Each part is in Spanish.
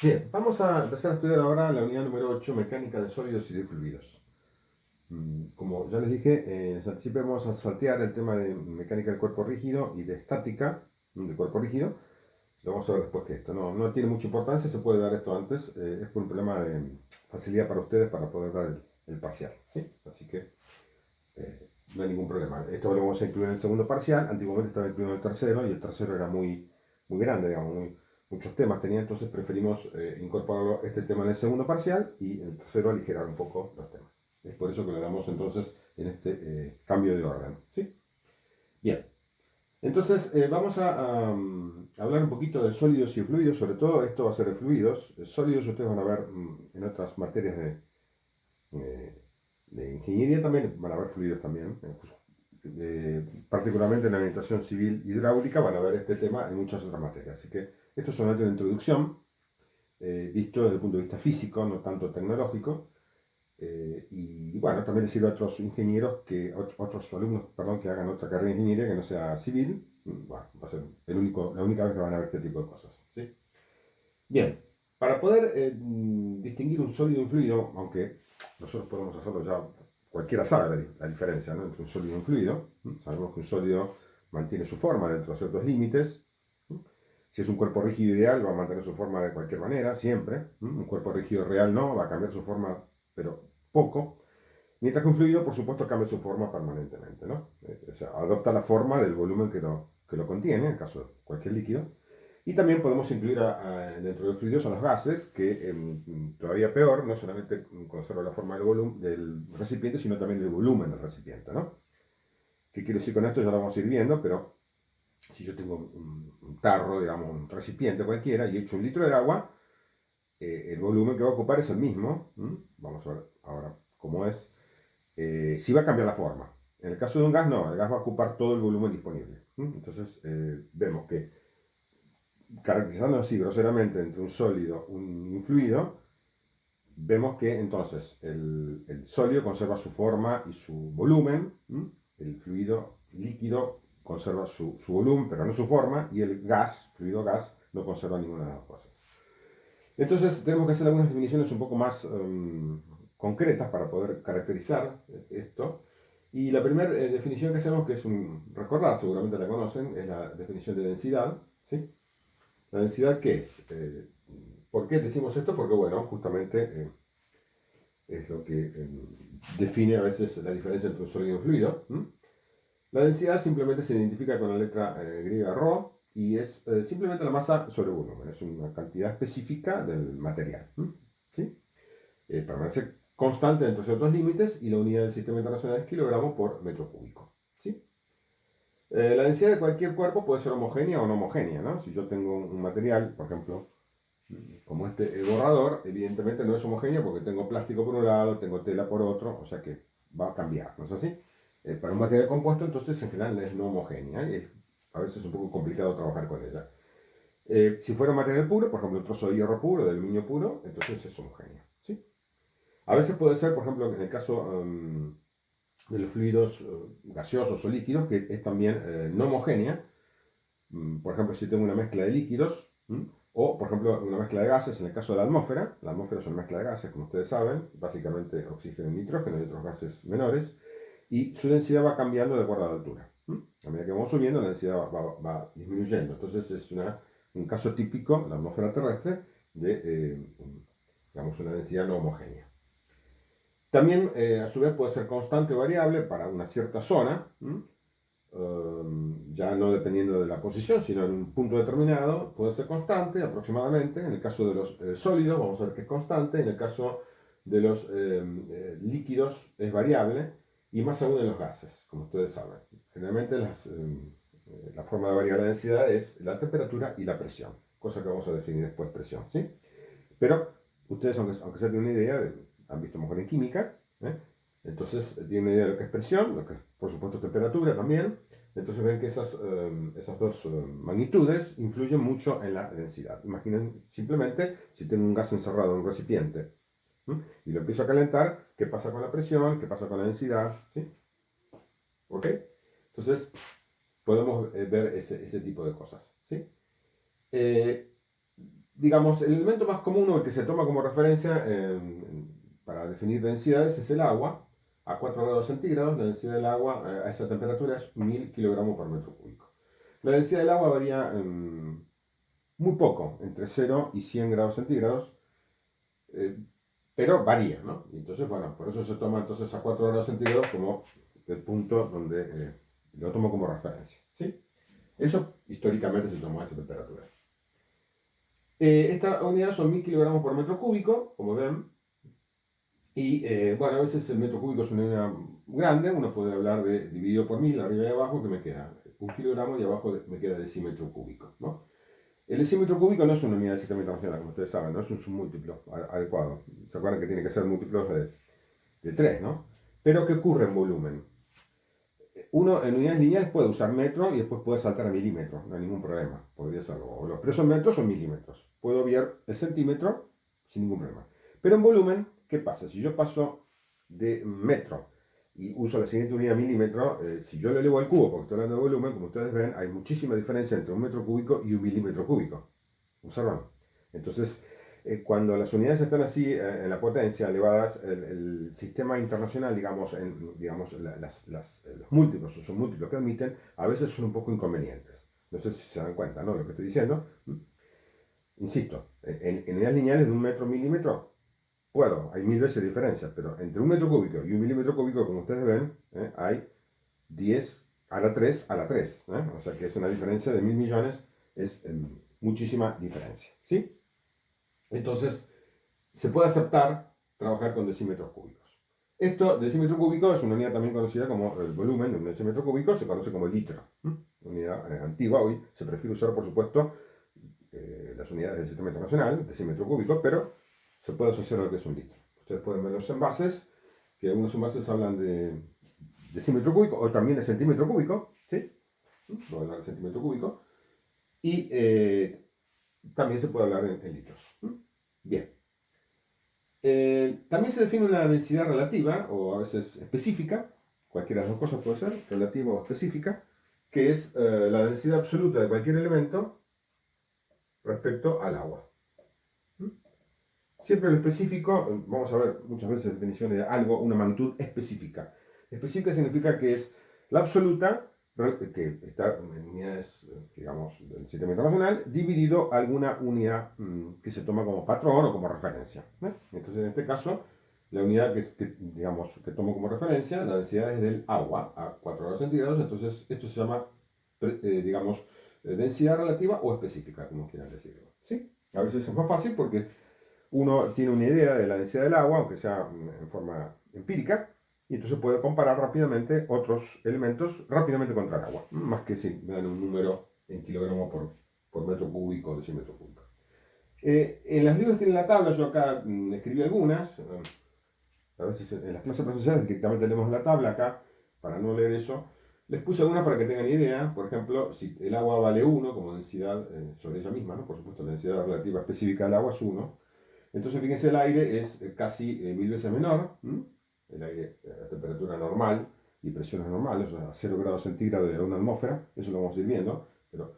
Bien, vamos a empezar a estudiar ahora la unidad número 8, mecánica de sólidos y de fluidos. Como ya les dije, les anticipé, vamos a saltear el tema de mecánica del cuerpo rígido y de estática del cuerpo rígido. Lo vamos a ver después que esto. No tiene mucha importancia, se puede dar esto antes. Es por un problema de facilidad para ustedes para poder dar el parcial. ¿Sí? Así que no hay ningún problema. Esto lo vamos a incluir en el segundo parcial. Antiguamente estaba incluido en el tercero y el tercero era muy grande, digamos, muchos temas tenía, entonces preferimos incorporarlo este tema en el segundo parcial y en el tercero aligerar un poco los temas. Es por eso que lo damos entonces en este cambio de orden. ¿Sí? Bien. Entonces vamos a hablar un poquito de sólidos y fluidos, sobre todo esto va a ser de fluidos. Sólidos ustedes van a ver en otras materias eh, de ingeniería también, van a ver fluidos también. Particularmente en la orientación civil hidráulica van a ver este tema en muchas otras materias. Así que esto es solamente una introducción, visto desde el punto de vista físico, no tanto tecnológico. Y bueno, también les sirve a otros ingenieros, otros alumnos, perdón, que hagan otra carrera de ingeniería que no sea civil. Bueno, va a ser la única vez que van a ver este tipo de cosas. ¿Sí? Bien, para poder distinguir un sólido y un fluido, aunque nosotros podemos hacerlo ya, cualquiera sabe la diferencia, ¿no?, entre un sólido y un fluido. Sabemos que un sólido mantiene su forma dentro de ciertos límites. Si es un cuerpo rígido ideal, va a mantener su forma de cualquier manera, siempre. Un cuerpo rígido real no, va a cambiar su forma, pero poco. Mientras que un fluido, por supuesto, cambia su forma permanentemente, ¿no? O sea, adopta la forma del volumen que lo contiene, en el caso de cualquier líquido. Y también podemos incluir dentro de los fluidos a los gases, que todavía peor, no solamente conserva la forma del volumen del recipiente, sino también el volumen del recipiente, ¿no? ¿Qué quiero decir con esto? Ya lo vamos a ir viendo, pero si yo tengo un tarro, digamos, un recipiente cualquiera, y echo 1 litro de agua, el volumen que va a ocupar es el mismo. Vamos a ver ahora cómo es. Sí va a cambiar la forma. En el caso de un gas, no, el gas va a ocupar todo el volumen disponible. Entonces, vemos que caracterizando así groseramente entre un sólido y un fluido, vemos que entonces el sólido conserva su forma y su volumen, el fluido líquido conserva su volumen, pero no su forma, y el gas, fluido gas, no conserva ninguna de las cosas. Entonces tenemos que hacer algunas definiciones un poco más concretas para poder caracterizar esto. Y la primera definición que hacemos, que es recordar, seguramente la conocen, es la definición de densidad. ¿Sí? ¿La densidad qué es? ¿Por qué decimos esto? Porque, bueno, justamente es lo que define a veces la diferencia entre un sólido y un fluido. La densidad simplemente se identifica con la letra griega ρ y es simplemente la masa sobre volumen. Es una cantidad específica del material. ¿Sí? Permanece constante dentro de ciertos límites y la unidad del Sistema Internacional es kilogramo por metro cúbico. ¿Sí? La densidad de cualquier cuerpo puede ser homogénea o no homogénea, ¿no? Si yo tengo un material, por ejemplo, como este borrador, evidentemente no es homogéneo porque tengo plástico por un lado, tengo tela por otro, o sea que va a cambiar, ¿no es así? Para un material compuesto, entonces en general es no homogénea y a veces es un poco complicado trabajar con ella. Si fuera un material puro, por ejemplo, un trozo de hierro puro, de aluminio puro, entonces es homogéneo, ¿sí? A veces puede ser, por ejemplo, en el caso de los fluidos gaseosos o líquidos, que es también no homogénea. Por ejemplo, si tengo una mezcla de líquidos, o por ejemplo una mezcla de gases, en el caso de la atmósfera es una mezcla de gases, como ustedes saben, básicamente oxígeno y nitrógeno y otros gases menores, y su densidad va cambiando de acuerdo a la altura. A medida que vamos subiendo, la densidad va disminuyendo. Entonces es un caso típico, la atmósfera terrestre, de digamos, una densidad no homogénea. También, a su vez, puede ser constante o variable para una cierta zona, ya no dependiendo de la posición, sino en un punto determinado, puede ser constante aproximadamente. En el caso de los sólidos, vamos a ver que es constante. En el caso de los líquidos, es variable. Y más aún en los gases, como ustedes saben. Generalmente la forma de variar la densidad es la temperatura y la presión, cosa que vamos a definir después, presión, ¿sí? Pero ustedes, aunque se tengan una idea, han visto mejor en química, ¿eh? Entonces tienen una idea de lo que es presión, lo que es por supuesto temperatura también. Entonces ven que esas dos magnitudes influyen mucho en la densidad. Imaginen simplemente si tengo un gas encerrado en un recipiente y lo empiezo a calentar, ¿qué pasa con la presión? ¿Qué pasa con la densidad? ¿Sí? ¿Ok? Entonces podemos ver ese tipo de cosas. ¿Sí? Eh, digamos, el elemento más común o el que se toma como referencia para definir densidades es el agua. A 4 grados centígrados, la densidad del agua a esa temperatura es 1000 kilogramos por metro cúbico. La densidad del agua varía muy poco, entre 0 y 100 grados centígrados, eh, pero varía, ¿no? Y entonces, bueno, por eso se toma entonces a 4 grados centígrados como el punto donde lo tomo como referencia, ¿sí? Eso históricamente se tomó a esa temperatura. Esta unidad son 1000 kilogramos por metro cúbico, como ven. Y bueno, a veces el metro cúbico es una unidad grande, uno puede hablar de dividido por 1000, arriba y abajo, que me queda 1 kilogramo y abajo me queda decímetro cúbico, ¿no? El decímetro cúbico no es una unidad de sistema internacional, como ustedes saben, no es un submúltiplo adecuado. ¿Se acuerdan que tiene que ser múltiplos de 3, ¿no? Pero ¿qué ocurre en volumen? Uno en unidades lineales puede usar metro y después puede saltar a milímetro, no hay ningún problema, podría hacerlo. O los presos metros son milímetros. Puedo obviar el centímetro sin ningún problema. Pero en volumen, ¿qué pasa? Si yo paso de metro y uso la siguiente unidad milímetro, si yo lo elevo al cubo, porque estoy hablando de volumen, como ustedes ven, hay muchísima diferencia entre un metro cúbico y un milímetro cúbico. ¿Observan? Entonces, cuando las unidades están así en la potencia elevadas, el sistema internacional, digamos, digamos los múltiplos o submúltiplos que admiten, a veces son un poco inconvenientes. No sé si se dan cuenta, ¿no? Lo que estoy diciendo. Insisto, en unidades lineales de un metro milímetro, puedo, hay 1000 veces diferencia, pero entre un metro cúbico y un milímetro cúbico, como ustedes ven, hay 10 a la 3 a la 3. O sea que es una diferencia de 1000 millones, es muchísima diferencia. ¿Sí? Entonces, se puede aceptar trabajar con decímetros cúbicos. Esto, decímetro cúbico, es una unidad también conocida como el volumen de un decímetro cúbico, se conoce como litro. Unidad antigua, hoy se prefiere usar, por supuesto, las unidades del sistema internacional, decímetro cúbico, pero se puede asociar a lo que es un litro. Ustedes pueden ver los envases, que algunos envases hablan de decímetro cúbico o también de centímetro cúbico, ¿sí? Voy a hablar de centímetro cúbico. Y también se puede hablar en litros. Bien. También se define una densidad relativa, o a veces específica, cualquiera de las dos cosas puede ser, relativa o específica, que es la densidad absoluta de cualquier elemento respecto al agua. Siempre lo específico, vamos a ver muchas veces definiciones de algo, una magnitud específica. Específica significa que es la absoluta, que está en unidades, digamos, del sistema internacional, dividido alguna unidad que se toma como patrón o como referencia. Entonces, en este caso, la unidad digamos, que tomo como referencia, la densidad es del agua a 4 grados centígrados, entonces esto se llama, digamos, densidad relativa o específica, como quieran decirlo. ¿Sí? A veces es más fácil porque uno tiene una idea de la densidad del agua, aunque sea en forma empírica, y entonces puede comparar rápidamente otros elementos rápidamente contra el agua, más que si me dan un número en kilogramos por metro cúbico o decímetro cúbico. En las libros tienen la tabla, yo acá escribí algunas, a veces en las clases presenciales directamente tenemos la tabla acá, para no leer eso. Les puse algunas para que tengan idea, por ejemplo, si el agua vale 1 como densidad sobre ella misma, ¿no? Por supuesto la densidad relativa específica del agua es 1, entonces, fíjense, el aire es casi 1000 veces menor, el aire a temperatura normal y presiones normales, o sea, a 0 grados centígrados de una atmósfera, eso lo vamos a ir viendo, pero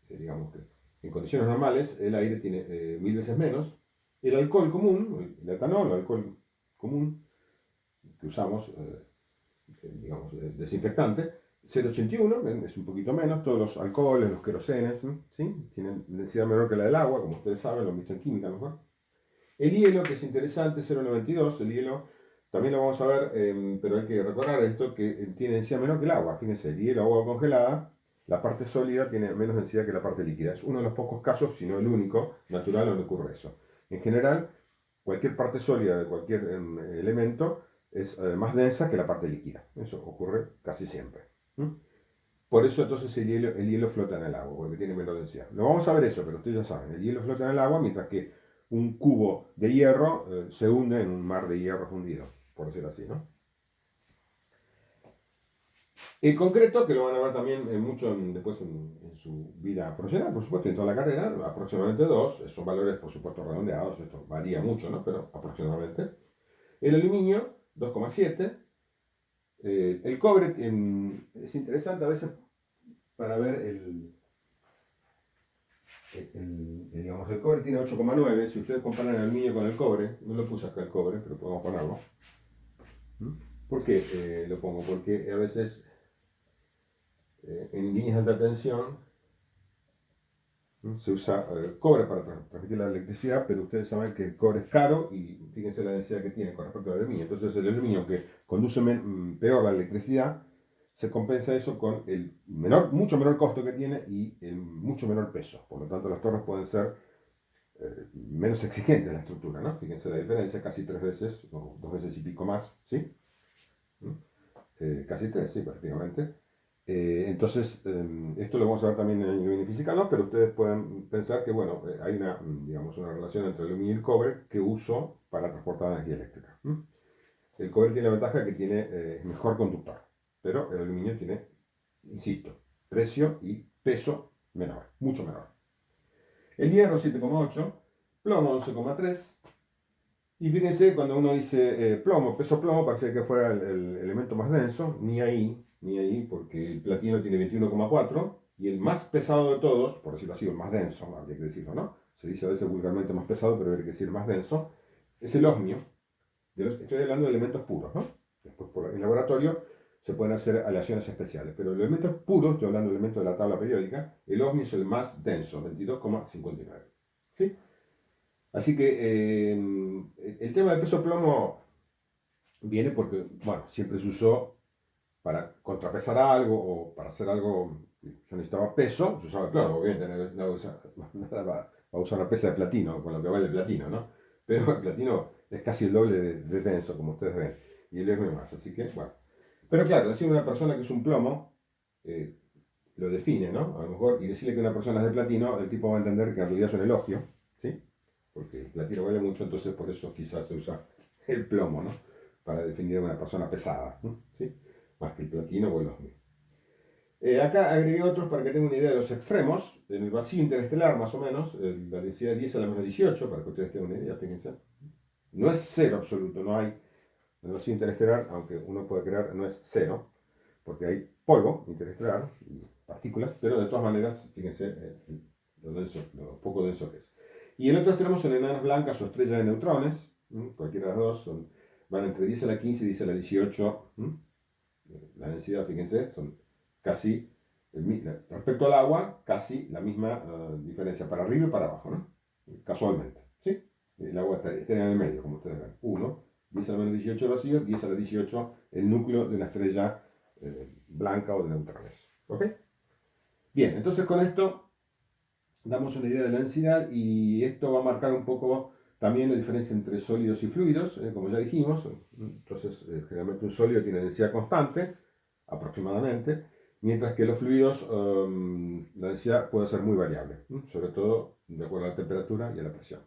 digamos que en condiciones normales el aire tiene 1000 veces menos. El alcohol común, el etanol, el alcohol común que usamos, digamos, desinfectante, 0,81, es un poquito menos, todos los alcoholes, los querosenes, ¿sí? Tienen densidad menor que la del agua, como ustedes saben, lo han visto en química mejor. El hielo, que es interesante, 0,92, el hielo también lo vamos a ver, pero hay que recordar esto, que tiene densidad menor que el agua. Fíjense, el hielo, agua congelada, la parte sólida tiene menos densidad que la parte líquida. Es uno de los pocos casos, si no el único, natural donde ocurre eso. En general, cualquier parte sólida de cualquier elemento es más densa que la parte líquida. Eso ocurre casi siempre. Por eso entonces el hielo flota en el agua, porque tiene menos densidad. No vamos a ver eso, pero ustedes ya saben, el hielo flota en el agua, mientras que un cubo de hierro se hunde en un mar de hierro fundido, por decirlo así, ¿no? En concreto, que lo van a ver también mucho después en su vida profesional, por supuesto, en toda la carrera, aproximadamente 2, son valores, por supuesto, redondeados, esto varía mucho, ¿no? Pero aproximadamente. El aluminio, 2,7. El cobre es interesante a veces para ver digamos, el cobre tiene 8,9. Si ustedes comparan el aluminio con el cobre, no lo puse acá el cobre, pero podemos ponerlo. ¿Mm? ¿Por qué lo pongo? Porque a veces en líneas de alta tensión se usa cobre para transmitir la electricidad, pero ustedes saben que el cobre es caro y fíjense la densidad que tiene con respecto al aluminio. Entonces el aluminio que conduce peor la electricidad, se compensa eso con el mucho menor costo que tiene y el mucho menor peso. Por lo tanto, las torres pueden ser menos exigentes la estructura, ¿no? Fíjense la diferencia, casi 3 veces, o 2 veces y pico más, ¿sí? Casi 3, sí, prácticamente. Entonces, esto lo vamos a ver también en ingeniería física, ¿no? Pero ustedes pueden pensar que, bueno, hay una, digamos, una relación entre el aluminio y el cobre que uso para transportar energía eléctrica. El cobre tiene la ventaja que tiene mejor conductor, pero el aluminio tiene, insisto, precio y peso menor, mucho menor. El hierro 7,8, plomo 11,3. Y fíjense, cuando uno dice plomo, peso plomo, parece que fuera el elemento más denso, ni ahí, porque el platino tiene 21,4 y el más pesado de todos, por decirlo así, el más denso, habría que decirlo, ¿no? Se dice a veces vulgarmente más pesado, pero habría que decir más denso, es el osmio. Estoy hablando de elementos puros, ¿no? Después, en laboratorio se pueden hacer aleaciones especiales, pero los elementos puros, estoy hablando de elementos de la tabla periódica, el osmio es el más denso, 22,59. ¿Sí? Así que el tema del peso plomo viene porque, bueno, siempre se usó para contrapesar algo o para hacer algo que yo necesitaba peso, se usaba el plomo, obviamente nada va a usar una pesa de platino, con lo que vale el platino, ¿no? Pero el platino es casi el doble de denso, como ustedes ven, y el hierro más, así que, bueno. Pero claro, decir una persona que es un plomo, eh, lo define, ¿no? A lo mejor, y decirle que una persona es de platino, el tipo va a entender que en realidad es un elogio, ¿sí? Porque el platino vale mucho, entonces por eso quizás se usa el plomo, ¿no? Para definir a una persona pesada, ¿no? ¿Sí? Más que el platino o el osmio. Acá agregué otros para que tengan una idea de los extremos. En el vacío interestelar, más o menos, la densidad es 10 a la menos 18, para que ustedes tengan una idea, fíjense. No es cero absoluto, no hay. En el vacío interestelar, aunque uno puede creer, no es cero, porque hay polvo interestelar y partículas, pero de todas maneras, fíjense lo poco denso que es. Y el otro extremo son enanas blancas o estrellas de neutrones, cualquiera de las dos, van entre 10 a la 15 y 10 a la 18. La densidad, fíjense, son casi, respecto al agua, casi la misma diferencia para arriba y para abajo, ¿no? Casualmente, ¿sí? El agua está en el medio, como ustedes ven. 1, 10 a la menos 18 el vacío, 10 a la 18 el núcleo de una estrella blanca o de neutrones. ¿Ok? Bien, entonces con esto damos una idea de la densidad y esto va a marcar un poco también la diferencia entre sólidos y fluidos, como ya dijimos. Entonces, generalmente un sólido tiene densidad constante, aproximadamente, mientras que los fluidos, la densidad puede ser muy variable, sobre todo de acuerdo a la temperatura y a la presión.